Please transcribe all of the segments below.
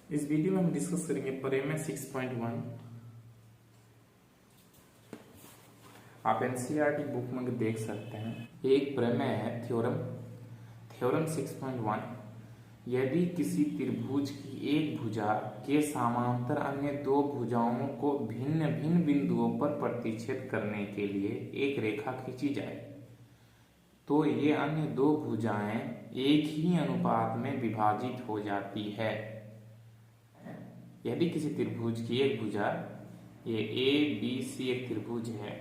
इस वीडियो में हम डिस्कस करेंगे प्रमेय 6.1। आप एनसीईआरटी बुक में देख सकते हैं। ये एक प्रमेय है, थ्योरम 6.1। यदि किसी त्रिभुज की एक भुजा के समांतर अन्य दो भुजाओं को भिन्न भिन्न बिंदुओं पर प्रतिच्छेद करने के लिए एक रेखा खींची जाए तो ये अन्य दो भुजाएं एक ही अनुपात में विभाजित हो जाती है। यदि किसी त्रिभुज की एक भुजा, ये ए बी सी एक त्रिभुज है,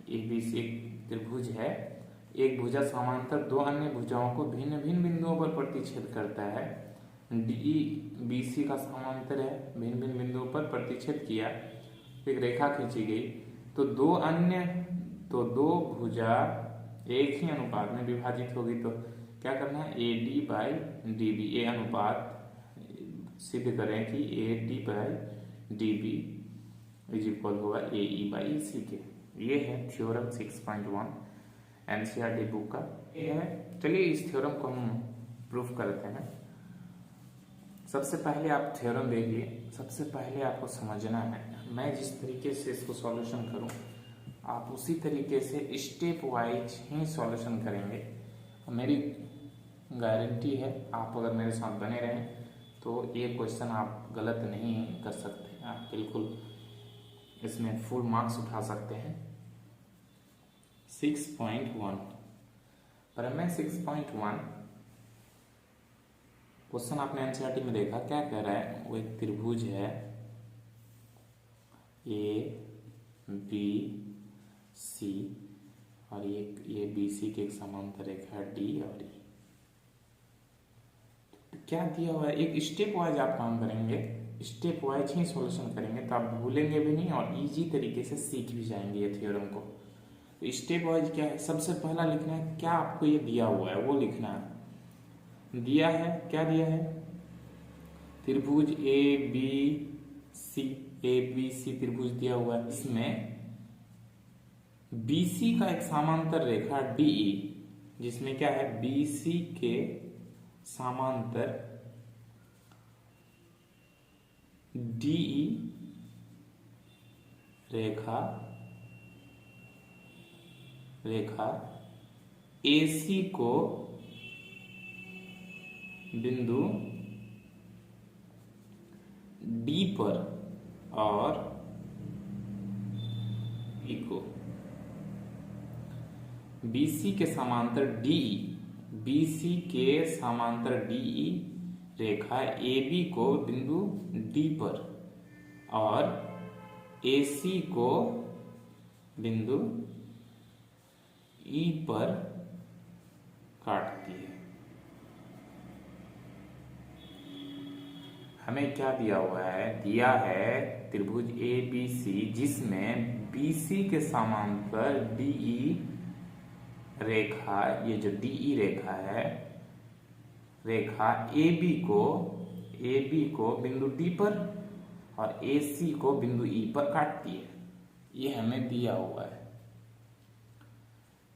ए बी सी एक त्रिभुज है, एक भुजा समांतर दो अन्य भुजाओं को भिन्न भिन्न बिंदुओं पर प्रतिच्छेद करता है। डी बी सी का समांतर है, भिन्न भिन्न बिंदुओं पर प्रतिच्छेद किया, एक रेखा खींची गई तो दो भुजा एक ही अनुपात में विभाजित होगी। तो क्या करना है, A D by D B, ये अनुपात सिद्ध करें कि A D by D B is equal होगा ए ई बाई सी के। ये है थ्योरम 6.1 एनसीईआरटी बुक का ये है। चलिए इस थ्योरम को हम प्रूफ करते हैं। सबसे पहले आप थ्योरम देखिए। सबसे पहले आपको समझना है, मैं जिस तरीके से इसको सॉल्यूशन करूं आप उसी तरीके से स्टेप वाइज ही सॉल्यूशन करेंगे। मेरी गारंटी है आप अगर मेरे साथ बने रहें तो ये क्वेश्चन आप गलत नहीं कर सकते, आप बिल्कुल इसमें फुल मार्क्स उठा सकते हैं। 6.1 प्रमेय 6.1 क्वेश्चन आपने एनसीईआरटी में देखा। क्या कह रहा है, वो एक त्रिभुज है ए बी सी और ये बी सी के एक समांतर रेखा है डी और ई। क्या दिया हुआ है, एक स्टेप वाइज आप काम करेंगे, स्टेप वाइज ही सॉल्यूशन करेंगे तो आप भूलेंगे भी नहीं और इजी तरीके से सीख भी जाएंगे ये थ्योरम को। तो स्टेप वाइज क्या है, सबसे पहला लिखना है क्या आपको ये दिया हुआ है वो लिखना है। दिया है, क्या दिया है, त्रिभुज ए बी सी त्रिभुज दिया हुआ है। इसमें BC का एक समांतर रेखा DE, जिसमें क्या है BC के समांतर DE रेखा AC को बिंदु D पर और E को BC के समांतर DE रेखा AB को बिंदु D पर और AC को बिंदु E पर काटती है। हमें क्या दिया हुआ है, दिया है त्रिभुज ABC जिसमें BC के समांतर DE रेखा, ये जो DE रेखा है, रेखा AB को बिंदु D पर और AC को बिंदु E पर काटती है। ये हमें दिया हुआ है।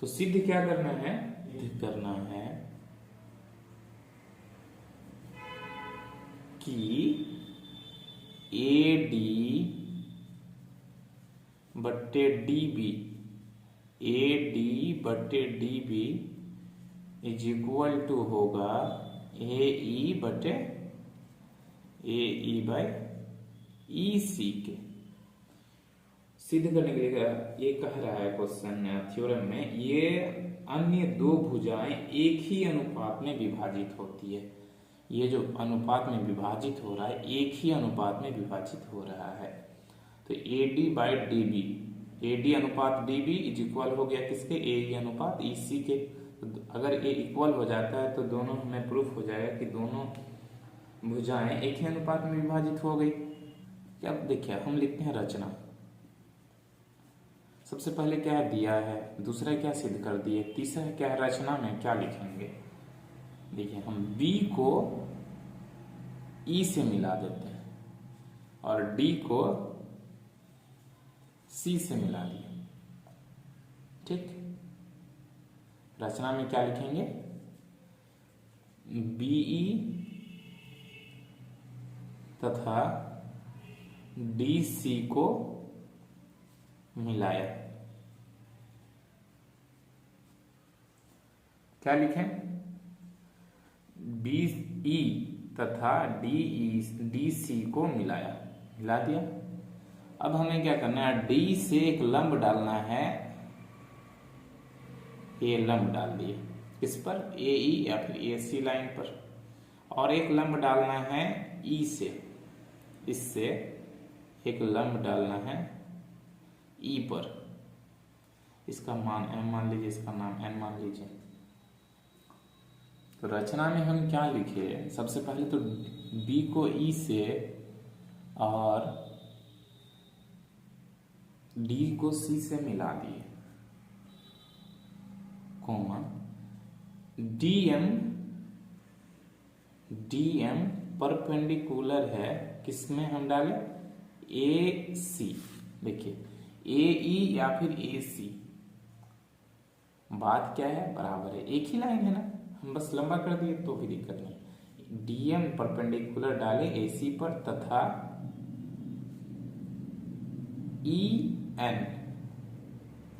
तो सिद्ध क्या करना है, सिद्ध करना है कि AD बट्टे DB इज इक्वल टू होगा AE बाई EC के। सिद्ध करने के लिए ये कह रहा है क्वेश्चन थ्योरम में, ये अन्य दो भुजाएं एक ही अनुपात में विभाजित होती है। ये जो अनुपात में विभाजित हो रहा है एक ही अनुपात में विभाजित हो रहा है। तो AD बाई DB, AD अनुपात DB इज इक्वल हो गया किसके, AE अनुपात EC के। तो अगर ये इक्वल हो जाता है तो दोनों हमें प्रूफ हो जाएगा कि दोनों भुजाएं एक ही अनुपात में विभाजित हो गई। क्या देखिए, हम लिखते हैं रचना। सबसे पहले क्या है, दिया है, दूसरा क्या सिद्ध कर दिए, तीसरा क्या है, रचना में क्या लिखेंगे। देखिए हम B को E से मिला देते हैं और D को C से मिला दिया। ठीक, रचना में क्या लिखेंगे, BE तथा DC को मिलाया। क्या लिखें? BE तथा DC को मिलाया, मिला दिया। अब हमें क्या करना है, D से एक लंब डालना है, ये लंब डाल दिए किस पर, AE या फिर AC लाइन पर, और एक लंब डालना है E से, इससे एक लंब डालना है E पर, इसका मान M मान लीजिए, इसका नाम N मान लीजिए। तो रचना में हम क्या लिखे, सबसे पहले तो B को E से और D को C से मिला दिए, कोमा DM परपेंडिकुलर है, किसमें हम डालें, AC। देखिए AE या फिर AC, बात क्या है, बराबर है, एक ही लाइन है ना, हम बस लंबा कर दिए तो भी दिक्कत नहीं। DM परपेंडिकुलर डाले AC पर तथा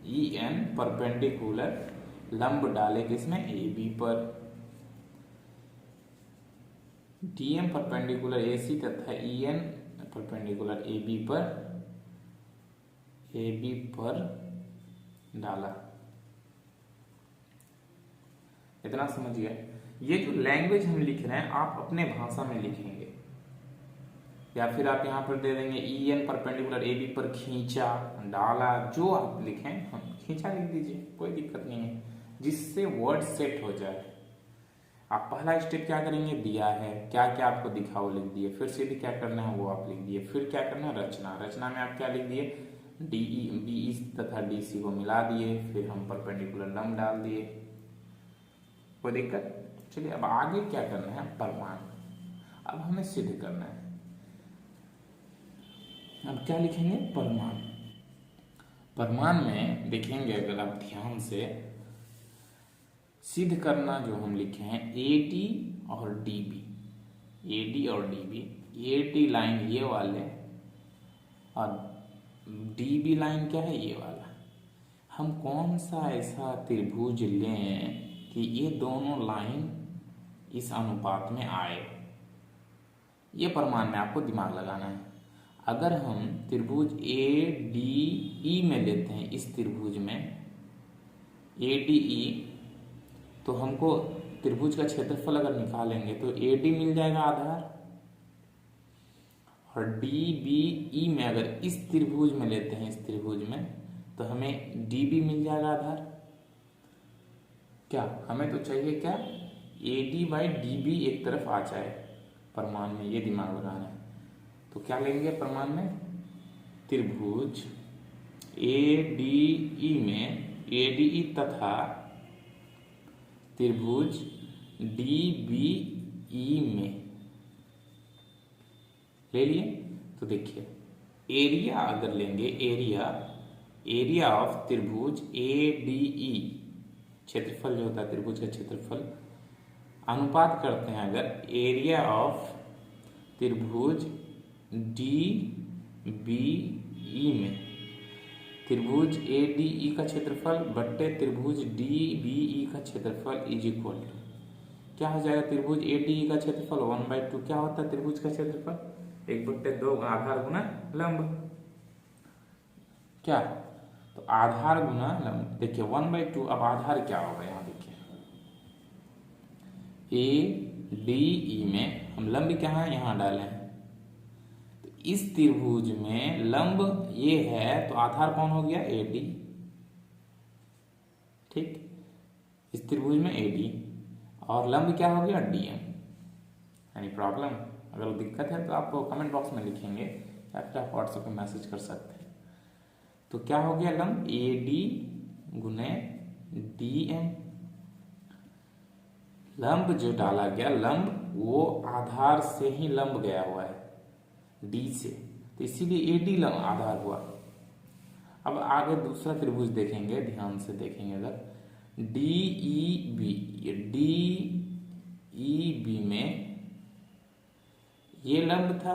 EN परपेंडिकुलर लंब डाले किसमें, AB पर। DM परपेंडिकुलर AC तथा EN परपेंडिकुलर AB पर डाला। इतना समझ गए। ये जो लैंग्वेज हम लिख रहे हैं आप अपने भाषा में लिखेंगे, या फिर आप यहाँ पर दे देंगे EN परपेंडिकुलर AB पर खींचा, डाला, जो आप लिखें, हम खींचा लिख दीजिए, कोई दिक्कत नहीं है, जिससे वर्ड सेट हो जाए। आप पहला स्टेप क्या करेंगे, दिया है क्या क्या आपको दिखा वो लिख दिए, फिर से भी क्या करना है वो आप लिख दिए, फिर क्या करना है, रचना में आप क्या लिख दिए, BE तथा DC को मिला दिए, फिर हम परपेंडिकुलर लंब डाल दिए, कोई दिक्कत। चलिए अब आगे क्या करना है, प्रमाण। अब हमें सिद्ध करना है। अब क्या लिखेंगे, प्रमाण। प्रमाण में देखेंगे अगर आप ध्यान से, सिद्ध करना जो हम लिखे हैं AD और DB, AD और DB, AD लाइन ये वाले और DB लाइन क्या है, ये वाला। हम कौन सा ऐसा त्रिभुज लें कि ये दोनों लाइन इस अनुपात में आए, ये प्रमाण में आपको दिमाग लगाना है। अगर हम त्रिभुज ADE में लेते हैं, इस त्रिभुज में ADE, तो हमको त्रिभुज का क्षेत्रफल अगर निकालेंगे तो AD मिल जाएगा आधार, और DBE में अगर इस त्रिभुज में लेते हैं, इस त्रिभुज में, तो हमें DB मिल जाएगा आधार। क्या हमें तो चाहिए, क्या AD/DB एक तरफ आ जाए प्रमाण में, ये दिमाग लगाना है। तो क्या लेंगे प्रमाण में, त्रिभुज ADE में ADE तथा त्रिभुज DBE में ले लिए। तो देखिए एरिया अगर लेंगे, एरिया ऑफ त्रिभुज ADE, क्षेत्रफल जो होता है त्रिभुज का क्षेत्रफल, अनुपात करते हैं अगर एरिया ऑफ त्रिभुज DBE में त्रिभुज ADE का क्षेत्रफल बट्टे त्रिभुज DBE का क्षेत्रफल इज इक्वल टू क्या हो जाएगा, त्रिभुज ADE का क्षेत्रफल 1/2 क्या होता है त्रिभुज का क्षेत्रफल, 1/2 आधार गुना लंब, क्या, तो आधार गुना लंब। देखिए 1/2, अब आधार क्या होगा, यहाँ देखिए ADE में हम लंब क्या है यहाँ डाले हैं, तो इस त्रिभुज में लंब ये है, तो आधार कौन हो गया, AD, ठीक, इस त्रिभुज में AD, और लंब क्या हो गया, DM। एनी प्रॉब्लम, अगर दिक्कत है तो आप कमेंट बॉक्स में लिखेंगे या फिर आप व्हाट्सएप पे मैसेज कर सकते हैं। तो क्या हो गया, लंब AD गुने DM, लंब जो डाला गया, लंब वो आधार से ही लंब गया हुआ है D से, तो इसीलिए AD लंब आधार हुआ। अब आगे दूसरा त्रिभुज देखेंगे, ध्यान से देखेंगे अगर DEB में ये लंब था,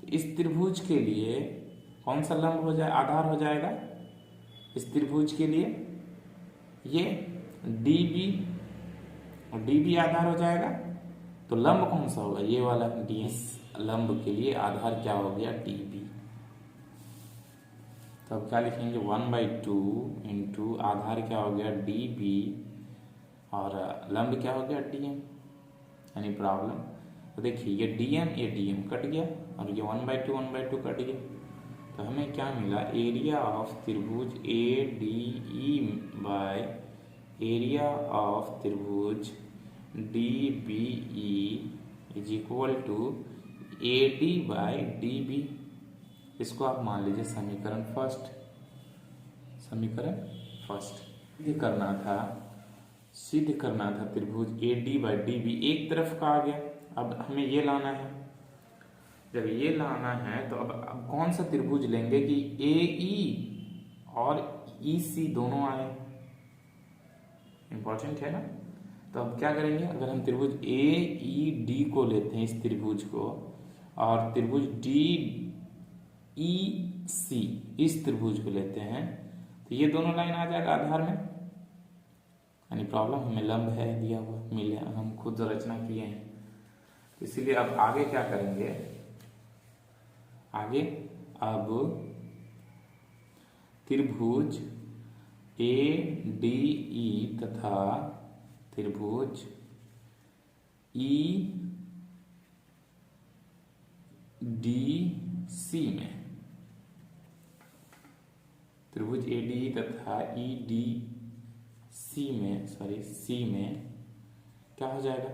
इस त्रिभुज के लिए कौन सा लंब हो जाए, आधार हो जाएगा इस त्रिभुज के लिए ये DB, और DB आधार हो जाएगा। तो लंब कौन सा होगा, ये वाला DM। इस लंब के लिए आधार क्या हो गया, DB। तो अब क्या लिखेंगे, 1/2 इंटू आधार क्या हो गया DB और लंब क्या हो गया DM। यानी प्रॉब्लम, तो देखिए ये DM कट गया और ये 1/2 कट गया। तो हमें क्या मिला, एरिया ऑफ त्रिभुज ADE बाय एरिया ऑफ त्रिभुज DBE is equal to AD by DB। इसको आप मान लीजिए समीकरण फर्स्ट। सिद्ध करना था त्रिभुज AD बाय DB एक तरफ का आ गया। अब हमें ये लाना है, जब ये लाना है तो अब कौन सा त्रिभुज लेंगे कि AE और EC दोनों आए, इंपॉर्टेंट है ना। तो अब क्या करेंगे, अगर हम त्रिभुज AED को लेते हैं इस त्रिभुज को, और त्रिभुज DEC इस त्रिभुज को लेते हैं, तो ये दोनों लाइन आ जाएगा आधार में। यानी प्रॉब्लम हमें लंब है दिया हुआ, मिले, हम खुद रचना किए हैं। इसीलिए अब आगे क्या करेंगे, आगे अब त्रिभुज ADE तथा त्रिभुज EDC में, त्रिभुज ADE तथा EDC में C में क्या हो जाएगा,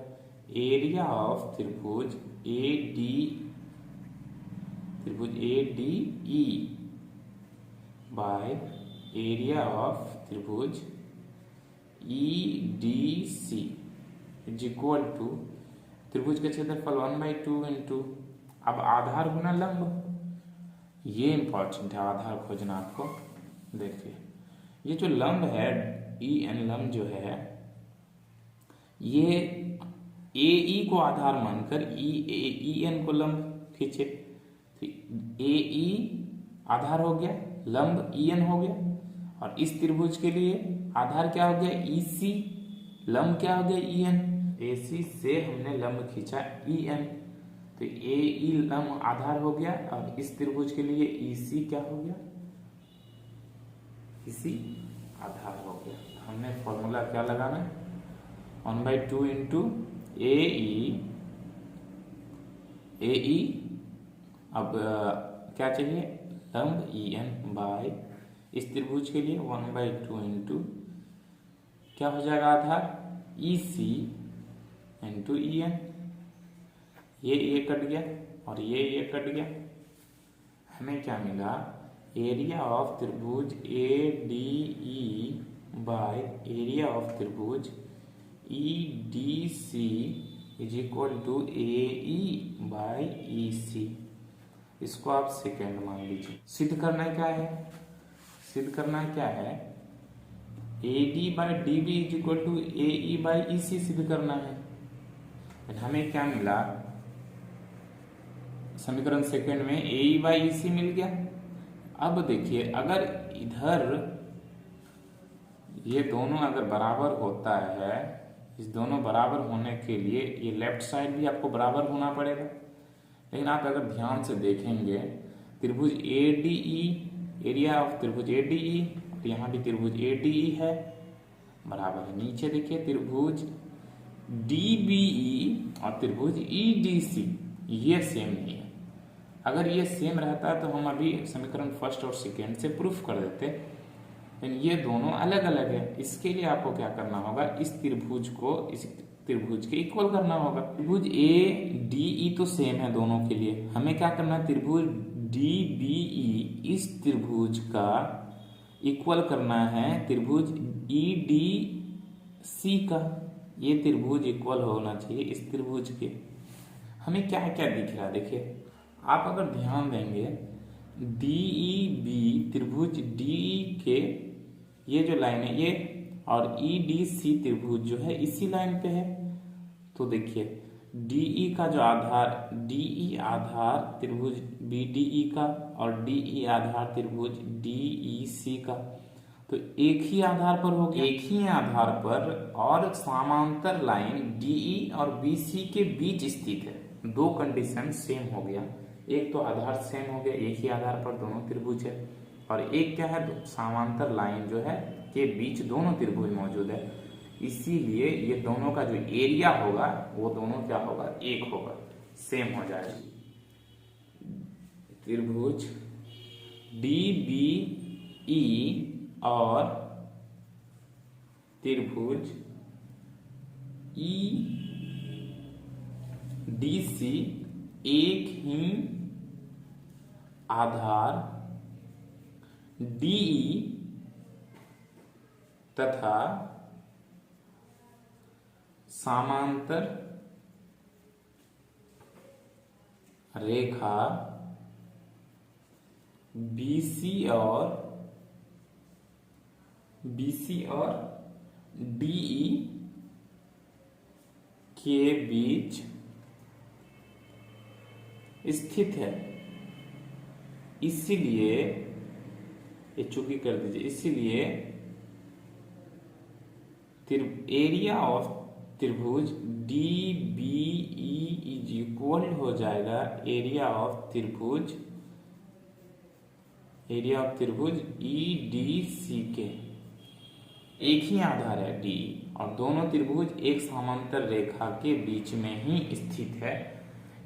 एरिया ऑफ त्रिभुज ADE बाय एरिया ऑफ त्रिभुज EDC इज इक्वल टू त्रिभुज का क्षेत्रफल 1/2 इंटू, अब आधार गुना लंब। ये इंपॉर्टेंट है, आधार खोजना आपको। देखिए ये जो लंब है EN लंब जो है, ये AE को आधार मानकर EN को लंब खींचे। तो AE आधार हो गया, लंब EN हो गया, और इस त्रिभुज के लिए आधार क्या हो गया EC, लंब क्या हो गया EN। AC से हमने लंब खींचा EN, तो AE लंब आधार हो गया, और इस त्रिभुज के लिए EC क्या हो गया, EC आधार हो गया। हमने फॉर्मूला क्या लगाना है, 1/2 इंटू AE, अब क्या चाहिए, लंब EN बाय इस त्रिभुज के लिए 1/2 इंटू क्या हो जाएगा आधार EC इंटू EN। ये कट गया और ये कट गया। हमें क्या मिला, एरिया ऑफ त्रिभुज ADE बाय एरिया ऑफ त्रिभुज EDC is equal to AE by EC। इसको आप सेकेंड मान लीजिए। सिद्ध करना क्या है, AD by DB is equal to AE by EC सिद्ध करना है। हमें क्या मिला, समीकरण सेकेंड में AE बाय EC मिल गया। अब देखिए, अगर इधर ये दोनों अगर बराबर होता है, इस दोनों बराबर होने के लिए ये लेफ्ट साइड भी आपको बराबर होना पड़ेगा। लेकिन आप अगर ध्यान से देखेंगे, त्रिभुज ADE, एरिया ऑफ त्रिभुज ADE, और यहाँ भी त्रिभुज ADE है, बराबर है। नीचे देखिए त्रिभुज DBE और त्रिभुज EDC ये सेम नहीं है। अगर ये सेम रहता तो हम अभी समीकरण फर्स्ट और सेकेंड से प्रूफ कर देते, लेकिन ये दोनों अलग अलग है। इसके लिए आपको क्या करना होगा, इस त्रिभुज को इस त्रिभुज के इक्वल करना होगा। त्रिभुज ADE तो सेम है दोनों के लिए, हमें क्या करना है, त्रिभुज DBE इस त्रिभुज का इक्वल करना है त्रिभुज EDC का। ये त्रिभुज इक्वल होना चाहिए इस त्रिभुज के। हमें क्या क्या दिख रहा है, देखिए आप अगर ध्यान देंगे, DEB त्रिभुज DE के ये जो लाइन है ये, और EDC त्रिभुज जो है इसी लाइन पे है। तो देखिए डीई का जो आधार, डीई आधार त्रिभुज बीडीई का और डीई आधार त्रिभुज डीईसी का, तो एक ही आधार पर हो गया, एक ही आधार पर और समांतर लाइन डीई और बीसी के बीच स्थित है। दो कंडीशन सेम हो गया, एक तो आधार सेम हो गया, एक ही आधार पर दोनों त्रिभुज है, और एक क्या है, समांतर लाइन जो है के बीच दोनों त्रिभुज मौजूद है। इसीलिए ये दोनों का जो एरिया होगा वो दोनों क्या होगा, एक होगा, सेम हो जाएगा। त्रिभुज डीबीई और त्रिभुज ईडीसी एक ही आधार डीई तथा समांतर रेखा बीसी और डीई के बीच स्थित है। इसीलिए ये चूकी कर दीजिए, इसीलिए एरिया ऑफ त्रिभुज डीबीई इज इक्वल हो जाएगा एरिया ऑफ त्रिभुज ईडीसी के। एक ही आधार है डी और दोनों त्रिभुज एक समांतर रेखा के बीच में ही स्थित है,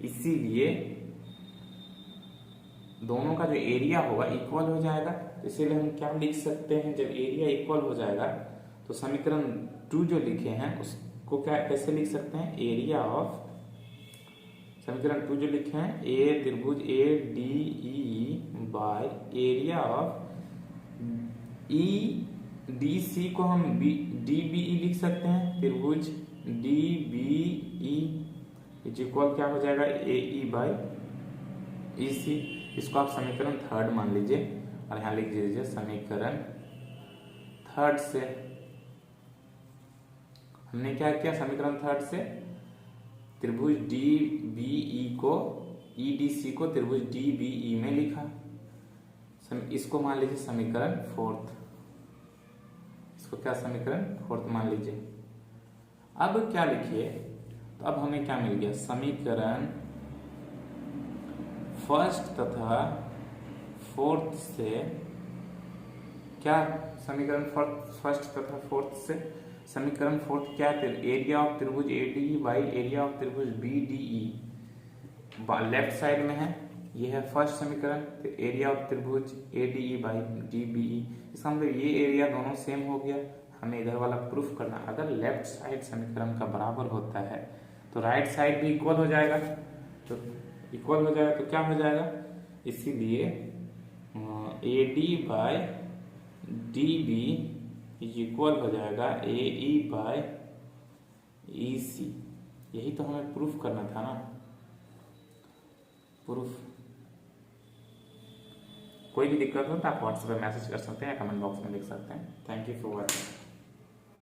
इसीलिए दोनों का जो एरिया होगा इक्वल हो जाएगा। इसीलिए हम क्या लिख सकते हैं, जब एरिया इक्वल हो जाएगा तो समीकरण 2 जो लिखे हैं उसको क्या कैसे लिख सकते हैं, एरिया ऑफ, समीकरण 2 जो लिखे हैं ए त्रिभुज A D E by area of E D C को हम डी बी ई लिख सकते हैं, त्रिभुज D B E is equal क्या हो जाएगा, ए ई बाय ई सी। इसको आप समीकरण 3 मान लीजिए और यहां लिख दीजिए समीकरण 3 से हमने क्या किया, समीकरण 3 से त्रिभुज डी बी ई को ई डी सी को त्रिभुज डी बी ई में लिखा। इसको मान लीजिए समीकरण 4, इसको क्या समीकरण 4 मान लीजिए। अब क्या लिखिए, तो अब हमें क्या मिल गया, समीकरण 1 तथा 4 से क्या, समीकरण 1 तथा 4 से समीकरण 4 क्या है, एरिया ऑफ त्रिभुज एडीई बाई एरिया ऑफ त्रिभुज बीडीई लेफ्ट साइड में है, ये है फर्स्ट समीकरण, तो एरिया ऑफ त्रिभुज एडीई बाई डीबीई, इसका मतलब ये एरिया दोनों सेम हो गया। हमें इधर वाला प्रूफ करना, अगर लेफ्ट साइड समीकरण का बराबर होता है तो राइट साइड भी इक्वल हो जाएगा, तो इक्वल हो जाएगा तो क्या हो जाएगा, इसीलिए A D by D B is equal हो जाएगा ए ई बाय ई सी। यही तो हमें प्रूफ करना था ना, प्रूफ। कोई भी दिक्कत हो तो आप व्हाट्सएप पे मैसेज कर सकते हैं या कमेंट बॉक्स में लिख सकते हैं। Thank you for watching.